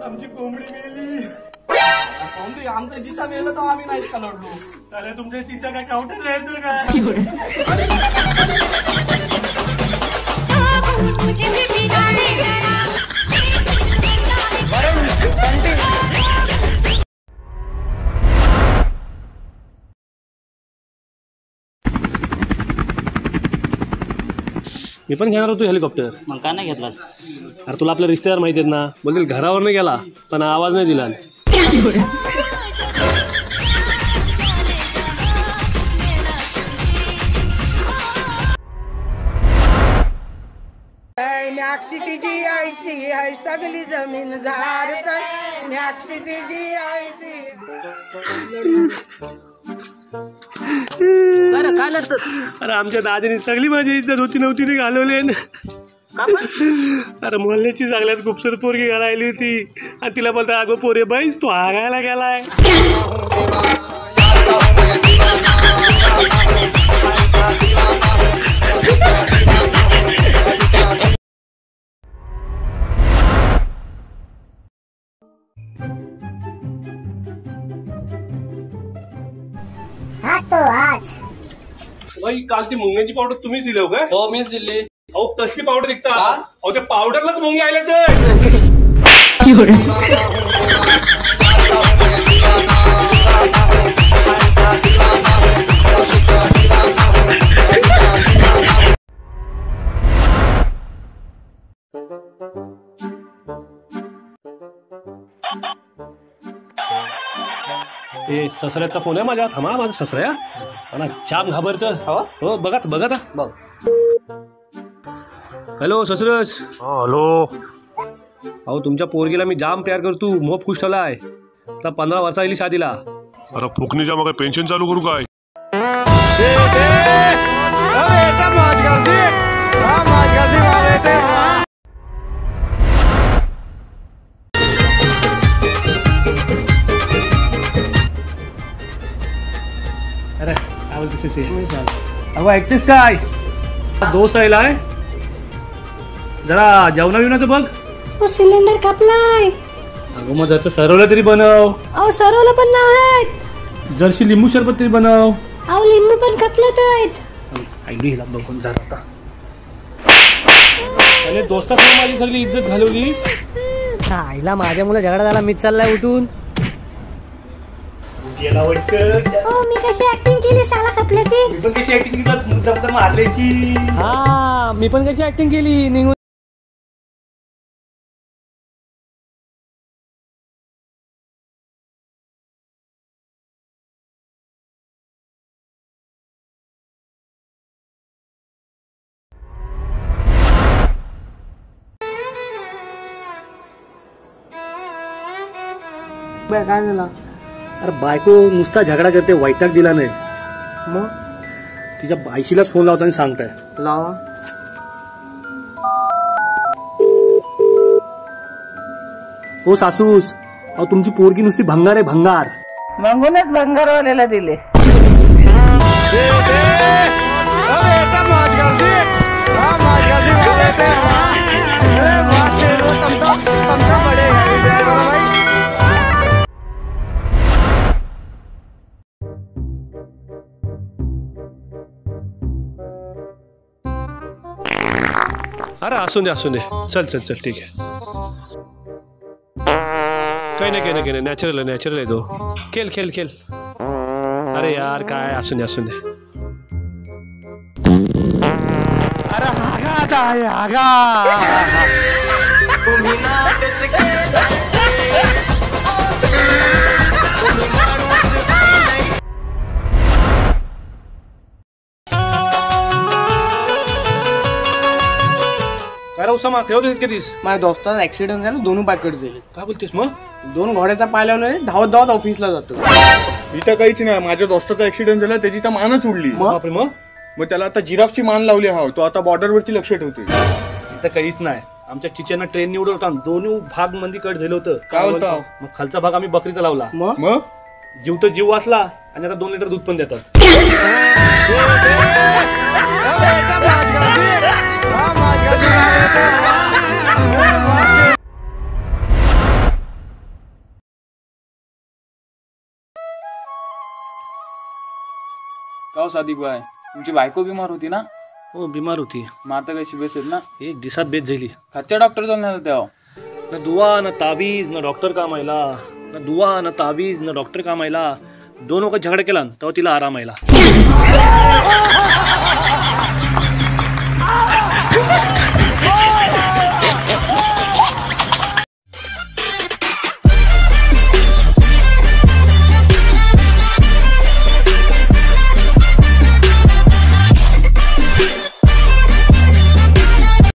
आमची कोंबडी मेली. कोंबडी आमचं चिचा मेलं तर आम्ही नाही का लढलो. अरे तुमच्या चिचा काय काउंटर जायचं काय? मी पण घेणार होतो हेलिकॉप्टर. मग का नाही घेतलास? अरे तुला आपले रिश्तेदार माहिती आहेत ना, बोलतील घरावर नाही गेला पण आवाज नाही दिला. जी आयसी है सगली जमीन झारत जी आयसी. अरे आमच्या दादीने सगळी माझी इज्जत होती नव्हती ती घालवली. अरे मोहल्ल्याची सगळ्यात खूपसर पोरगी घाला आली होती आणि तिला बोलता अगं पोरे बाईस तू हागायला गेलाय. काल ती मुंग्यांची पावडर तुम्हीच दिली हो काय? हो मीच दिली. अहो तसली पावडर विकता? अहो त्या पावडरलाच मुंगी आल्या तर. ससऱ्याचा फोन आहे माझ्या. थांबा माझा ससऱ्या मला जाम घाबरत. हो बघा बघा बघ. हॅलो ससरस. हॅलो. अहो तुमच्या पोरगीला मी जाम प्यार करतो, मोप खुश ठेवलाय. आता 15 वर्षा येईल शादीला. अरे फुकणीच्या मग पेन्शन चालू करू काय? अरे काय बोलतेस? अगं ऐकतेस काय? दोस्त आहे जरा जेवणा विवणाचं बघ. सिलेंडर कापलाय. अगं मग जरसं सरवलं तरी बनव. अहो सरवलं पण नाही. जरशी लिंबू सरबत तरी बनव. अहो लिंबू पण कापलेत आहेत. आईला बघून जा आता. अरे दोस्ताकडे माझी सगळी इज्जत घालवलीस. आईला माझ्या मुलं झगडा झाला मीच चाललाय उठून. गेला वाटतं. हो मी कशी ऍक्टिंग केली साला कापल्याची. मी पण कशी ऍक्टिंग केली मुद्दाम मारल्याची. हा मी पण कशी ऍक्टिंग केली निघून. काय झालं? अरे बायको नुसता झगडा करते, वैताग दिला नाही. मग तिच्या बायशीलाच फोन लावता आणि सांगताय. लावा. हो सासूस, अहो तुमची पोरगी नुसती भंगार आहे भंगार. मागूनच भंगारवाल्याला दिले. अरे असू दे चल चल चल ठीक आहे. काही नाही नॅचरल आहे तो. खेळ खेळ खेळ. अरे यार काय असू दे. अरे हागा. उसामा ठेवतो कधीच. माझ्या दोस्ताचा ऍक्सिडेंट झाला, दोन्ही पॅकेट झाले. काय बोलतेस मग? 2 घोड्याचा पाय लावला, धावत ऑफिसला जातो. इथं काहीच नाही. माझ्या दोस्ताचा ऍक्सिडेंट झाला, त्याची तर मानच उडली. मग त्याला आता जिराफची मान लावली. हा तो आता बॉर्डरवरती लक्ष ठेवतोय. इथं काहीच नाही. आमच्या चिचेना ट्रेन निवडत होता, दोन्ही भाग मंदी कट झालं होतं. काय होतं? मग खालचा भाग आम्ही बकरीचा लावला. मग जीव तर जीव वाचला आणि आता 2 लिटर दूध पण देतात. सादिक बाय तुमची बायको बिमार होती ना? हो बिमार होती. मग आता कशी बेस आहेत ना? एक दिवसात बेच झाली. खच्च्या डॉक्टर जाऊन आला तेव्हा. न दुवा न तावीज न डॉक्टर काम आयला. न दुवा न तावीज न डॉक्टर काम आयला. दोन वखत झगडा केला तेव्हा तिला आराम आयला.